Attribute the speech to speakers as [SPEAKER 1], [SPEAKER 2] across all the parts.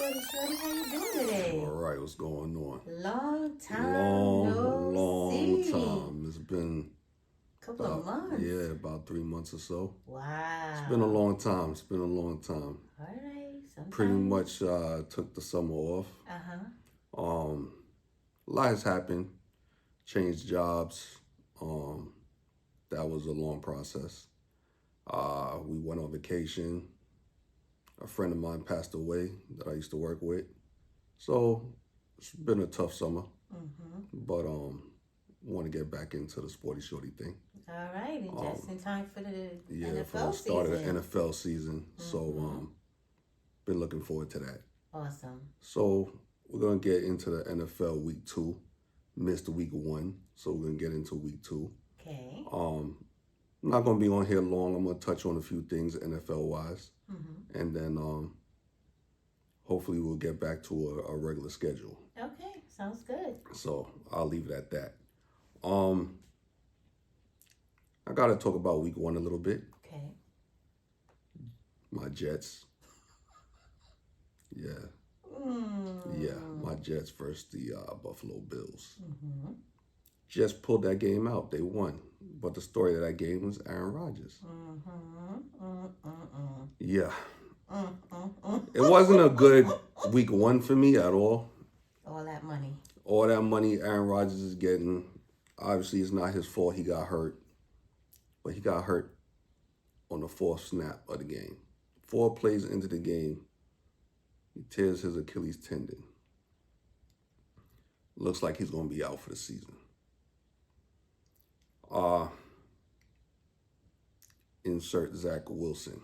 [SPEAKER 1] Sporty Shorty. How you doing
[SPEAKER 2] All
[SPEAKER 1] today?
[SPEAKER 2] right, what's going on?
[SPEAKER 1] Long time
[SPEAKER 2] Long,
[SPEAKER 1] no
[SPEAKER 2] long
[SPEAKER 1] see.
[SPEAKER 2] time. It's been
[SPEAKER 1] Couple of
[SPEAKER 2] about,
[SPEAKER 1] months.
[SPEAKER 2] yeah, about 3 months or so. It's been a
[SPEAKER 1] Wow.
[SPEAKER 2] long time. It's been a long time.
[SPEAKER 1] All right.
[SPEAKER 2] Pretty
[SPEAKER 1] Sometimes.
[SPEAKER 2] much took the summer off.
[SPEAKER 1] Uh-huh.
[SPEAKER 2] Um, a lot has happened. Changed jobs. Um, that was a long process. We went on vacation. A friend of mine passed away that I used to work with. So it's been a tough summer.
[SPEAKER 1] Mm-hmm.
[SPEAKER 2] But want to get back into the sporty shorty thing.
[SPEAKER 1] All right. And just in time for the
[SPEAKER 2] Yeah, for the
[SPEAKER 1] NFL
[SPEAKER 2] start of the
[SPEAKER 1] season.
[SPEAKER 2] NFL season. So
[SPEAKER 1] Mm-hmm.
[SPEAKER 2] been looking forward to that.
[SPEAKER 1] Awesome.
[SPEAKER 2] So we're gonna get into the NFL week 2. Missed week 1, so we're gonna get into week 2.
[SPEAKER 1] Okay.
[SPEAKER 2] I'm not gonna be on here long. I'm gonna touch on a few things NFL wise,
[SPEAKER 1] Mm-hmm.
[SPEAKER 2] and then hopefully we'll get back to a regular schedule.
[SPEAKER 1] Okay. Sounds good.
[SPEAKER 2] So I'll leave it at that. I gotta talk about week 1 a little bit.
[SPEAKER 1] Okay.
[SPEAKER 2] My Jets. Yeah,
[SPEAKER 1] Mm.
[SPEAKER 2] yeah, my Jets versus the Buffalo Bills.
[SPEAKER 1] Mm-hmm.
[SPEAKER 2] Jets pulled that game out. They won. But the story of that game was Aaron Rodgers.
[SPEAKER 1] Mm-hmm. Mm-mm-mm.
[SPEAKER 2] Yeah.
[SPEAKER 1] Mm-mm-mm.
[SPEAKER 2] It wasn't a good week 1 for me at all.
[SPEAKER 1] All that money.
[SPEAKER 2] All that money Aaron Rodgers is getting, obviously it's not his fault he got hurt. But he got hurt on the 4th snap of the game. 4 plays into the game, he tears his Achilles tendon. Looks like he's going to be out for the season. Insert Zach Wilson.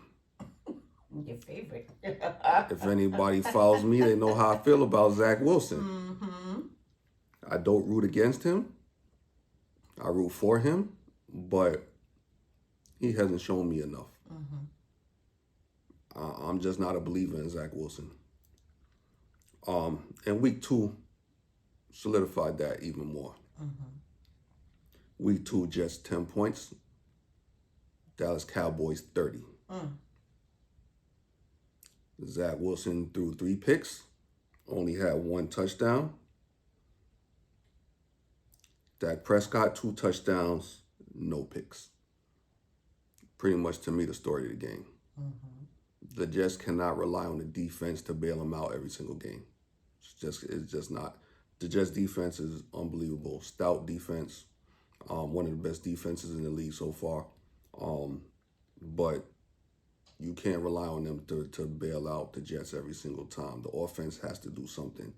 [SPEAKER 1] Your favorite.
[SPEAKER 2] If anybody follows me, they know how I feel about Zach Wilson.
[SPEAKER 1] Mm-hmm.
[SPEAKER 2] I don't root against him. I root for him, but he hasn't shown me enough.
[SPEAKER 1] Mm-hmm.
[SPEAKER 2] I'm just not a believer in Zach Wilson. And week 2 solidified that even more.
[SPEAKER 1] Mm-hmm.
[SPEAKER 2] Week 2, Jets 10 points. Dallas Cowboys 30. Zach Wilson threw 3 picks, only had 1 touchdown. Dak Prescott, 2 touchdowns, no picks. Pretty much to me the story of the game.
[SPEAKER 1] Mm-hmm.
[SPEAKER 2] The Jets cannot rely on the defense to bail them out every single game. It's just not. The Jets defense is unbelievable. Stout defense, one of the best defenses in the league so far. But you can't rely on them to bail out the Jets every single time. The offense has to do something.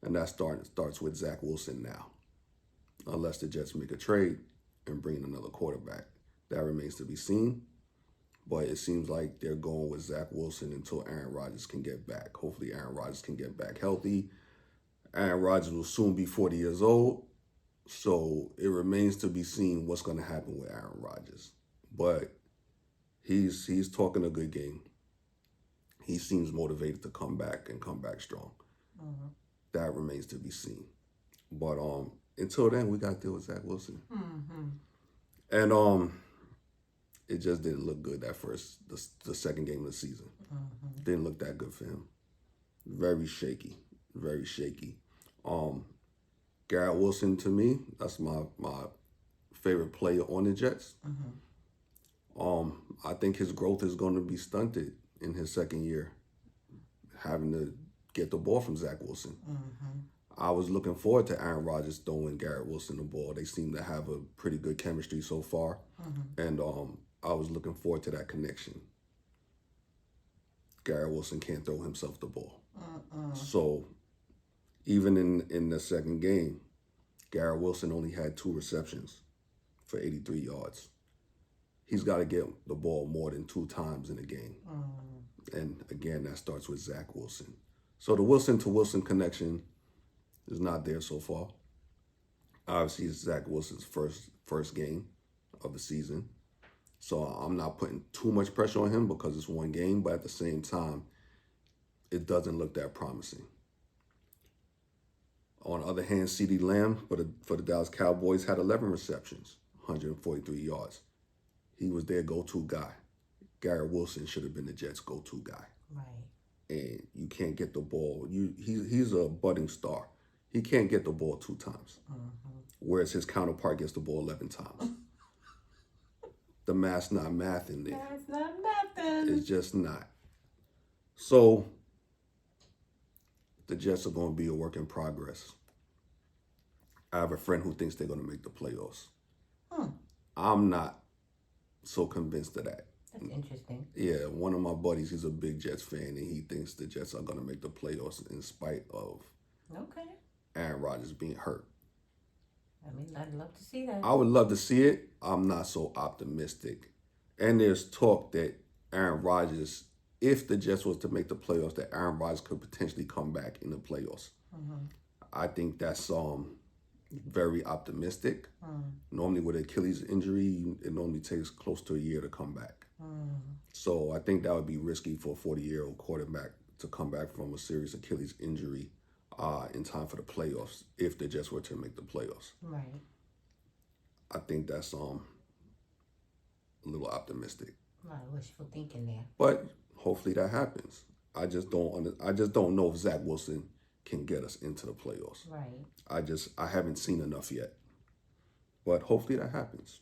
[SPEAKER 2] And that starts with Zach Wilson now. Unless the Jets make a trade and bring in another quarterback. That remains to be seen. But it seems like they're going with Zach Wilson until Aaron Rodgers can get back. Hopefully Aaron Rodgers can get back healthy. Aaron Rodgers will soon be 40 years old. So it remains to be seen what's going to happen with Aaron Rodgers. But he's talking a good game. He seems motivated to come back and come back strong.
[SPEAKER 1] Mm-hmm.
[SPEAKER 2] That remains to be seen. But until then, we got to deal with Zach Wilson.
[SPEAKER 1] Mm-hmm.
[SPEAKER 2] And it just didn't look good the second game of the season.
[SPEAKER 1] Mm-hmm.
[SPEAKER 2] Didn't look that good for him. Very shaky. Very shaky. Garrett Wilson, to me, that's my favorite player on the Jets.
[SPEAKER 1] Mm-hmm.
[SPEAKER 2] I think his growth is going to be stunted in his second year, having to get the ball from Zach Wilson.
[SPEAKER 1] Mm-hmm.
[SPEAKER 2] I was looking forward to Aaron Rodgers throwing Garrett Wilson the ball. They seem to have a pretty good chemistry so far.
[SPEAKER 1] Mm-hmm.
[SPEAKER 2] And I was looking forward to that connection. Garrett Wilson can't throw himself the ball.
[SPEAKER 1] Mm-mm.
[SPEAKER 2] So even in the second game, Garrett Wilson only had 2 receptions for 83 yards. He's got to get the ball more than 2 times in a game. And again, that starts with Zach Wilson. So the Wilson to Wilson connection is not there so far. Obviously, it's Zach Wilson's first game of the season. So I'm not putting too much pressure on him because it's one game, but at the same time, it doesn't look that promising. On the other hand, CeeDee Lamb for the Dallas Cowboys had 11 receptions, 143 yards. He was their go-to guy. Garrett Wilson should have been the Jets' go-to guy.
[SPEAKER 1] Right.
[SPEAKER 2] And you can't get the ball. He's a budding star. He can't get the ball 2 times, whereas his counterpart gets the ball 11 times. The math's not math in there.
[SPEAKER 1] That's not nothing.
[SPEAKER 2] It's just not. So the Jets are going to be a work in progress. I have a friend who thinks they're going to make the playoffs. I'm not so convinced of that.
[SPEAKER 1] That's interesting.
[SPEAKER 2] Yeah, one of my buddies, he's a big Jets fan, and he thinks the Jets are going to make the playoffs in spite of Aaron Rodgers being hurt.
[SPEAKER 1] I mean, I'd love to see that.
[SPEAKER 2] I would love to see it. I'm not so optimistic. And there's talk that Aaron Rodgers, if the Jets was to make the playoffs, that Aaron Rodgers could potentially come back in the playoffs. I think that's very optimistic. Normally with Achilles injury, it normally takes close to a year to come back. So I think that would be risky for a 40-year-old quarterback to come back from a serious Achilles injury in time for the playoffs, if the Jets were to make the playoffs.
[SPEAKER 1] Right.
[SPEAKER 2] I think that's a little optimistic.
[SPEAKER 1] A lot of wishful thinking there.
[SPEAKER 2] But hopefully that happens. I just don't know if Zach Wilson can get us into the playoffs.
[SPEAKER 1] Right.
[SPEAKER 2] I haven't seen enough yet. But hopefully that happens.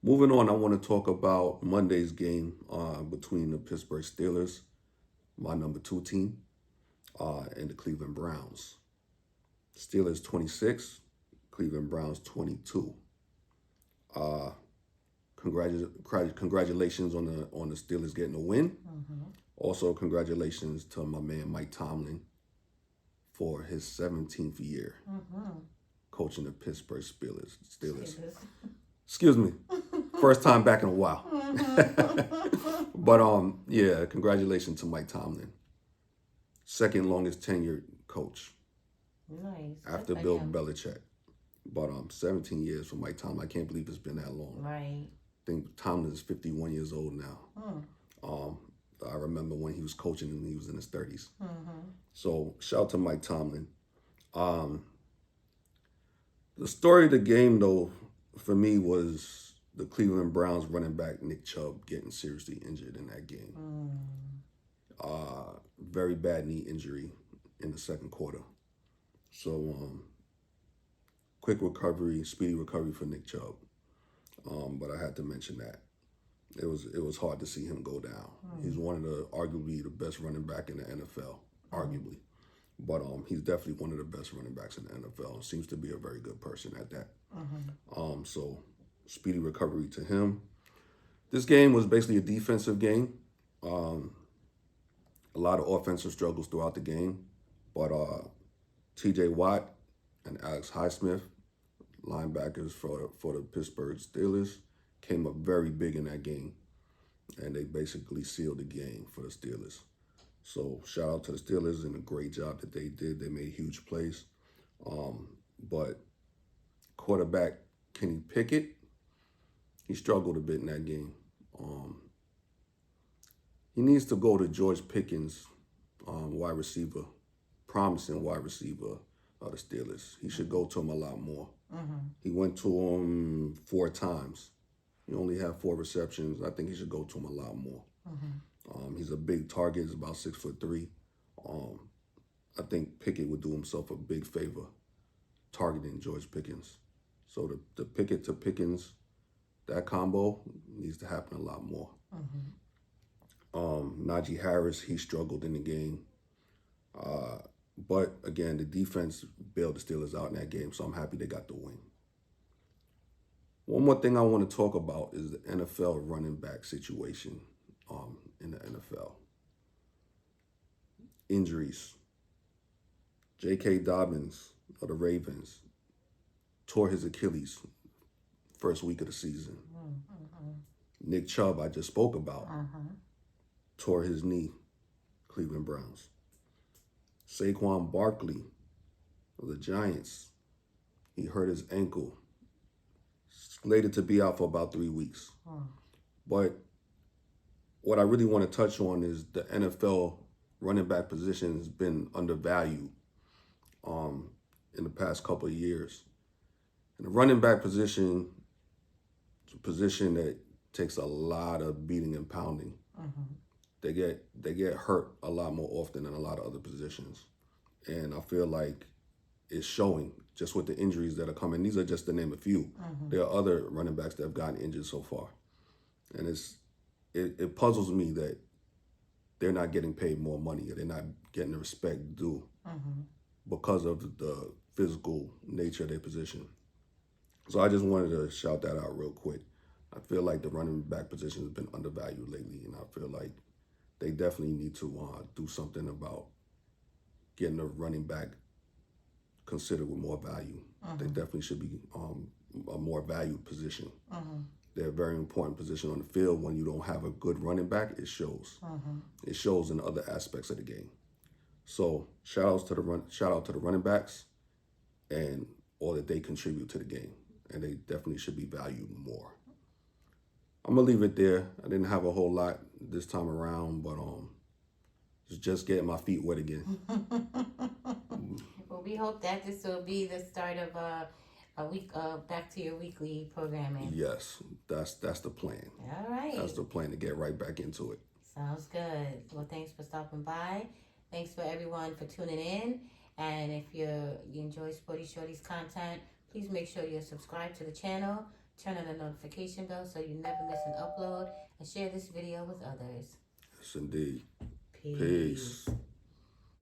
[SPEAKER 2] Moving on, I want to talk about Monday's game between the Pittsburgh Steelers, my number 2 team, and the Cleveland Browns. Steelers 26, Cleveland Browns 22. Congratulations on the Steelers getting a win. Also, congratulations to my man Mike Tomlin for his 17th year coaching the Pittsburgh Steelers. Excuse me. First time back in a while. But yeah, congratulations to Mike Tomlin. Second longest tenured coach.
[SPEAKER 1] Nice.
[SPEAKER 2] After Bill Belichick. But 17 years for Mike Tomlin. I can't believe it's been that long.
[SPEAKER 1] Right.
[SPEAKER 2] I think Tomlin is 51 years old now. I remember when he was coaching and he was in his 30s. So shout out to Mike Tomlin. The story of the game, though, for me was the Cleveland Browns running back Nick Chubb getting seriously injured in that game. Very bad knee injury in the second quarter. So quick recovery, speedy recovery for Nick Chubb. But I had to mention that. It was hard to see him go down. He's one of arguably the best running back in the NFL, arguably. But he's definitely one of the best running backs in the NFL. Seems to be a very good person at that. So speedy recovery to him. This game was basically a defensive game. A lot of offensive struggles throughout the game. But T.J. Watt and Alex Highsmith, linebackers for the Pittsburgh Steelers, came up very big in that game. And they basically sealed the game for the Steelers. So shout out to the Steelers and a great job that they did. They made huge plays. But quarterback Kenny Pickett, he struggled a bit in that game. He needs to go to George Pickens, wide receiver, promising wide receiver of the Steelers. He should go to him a lot more. He went to him 4 times. He only had 4 receptions. I think he should go to him a lot more. He's a big target. He's about 6'3". I think Pickett would do himself a big favor targeting George Pickens. So the Pickett to Pickens, that combo needs to happen a lot more. Najee Harris, he struggled in the game. But again, the defense bailed the Steelers out in that game, so I'm happy they got the win. One more thing I want to talk about is the NFL running back situation in the NFL. Injuries. J.K. Dobbins of the Ravens tore his Achilles first week of the season. Nick Chubb, I just spoke about, tore his knee, Cleveland Browns. Saquon Barkley of the Giants, he hurt his ankle. Slated to be out for about 3 weeks. But what I really want to touch on is the NFL running back position has been undervalued in the past couple of years. And the running back position is a position that takes a lot of beating and pounding. they get hurt a lot more often than a lot of other positions, and I feel like it's showing just with the injuries that are coming. These are just to name a few. There are other running backs that have gotten injured so far, and it puzzles me that they're not getting paid more money, or they're not getting the respect due because of the physical nature of their position. So I just wanted to shout that out real quick. I feel like the running back position has been undervalued lately, and I feel like they definitely need to do something about getting a running back considered with more value. They definitely should be a more valued position. They're a very important position on the field. When you don't have a good running back, it shows. It shows in other aspects of the game. So shout out to the running backs and all that they contribute to the game, and they definitely should be valued more. I'm gonna leave it there. I didn't have a whole lot this time around, but just getting my feet wet again.
[SPEAKER 1] Well, we hope that this will be the start of a week back to your weekly programming.
[SPEAKER 2] Yes, that's the plan.
[SPEAKER 1] All right.
[SPEAKER 2] That's the plan, to get right back into it.
[SPEAKER 1] Sounds good. Well, thanks for stopping by. Thanks for everyone for tuning in. And if you enjoy Sporty Shorty's content, please make sure you're subscribed to the channel. Turn on the notification bell so you never miss an upload. And share this video with others.
[SPEAKER 2] Yes, indeed.
[SPEAKER 1] Peace.
[SPEAKER 2] Peace.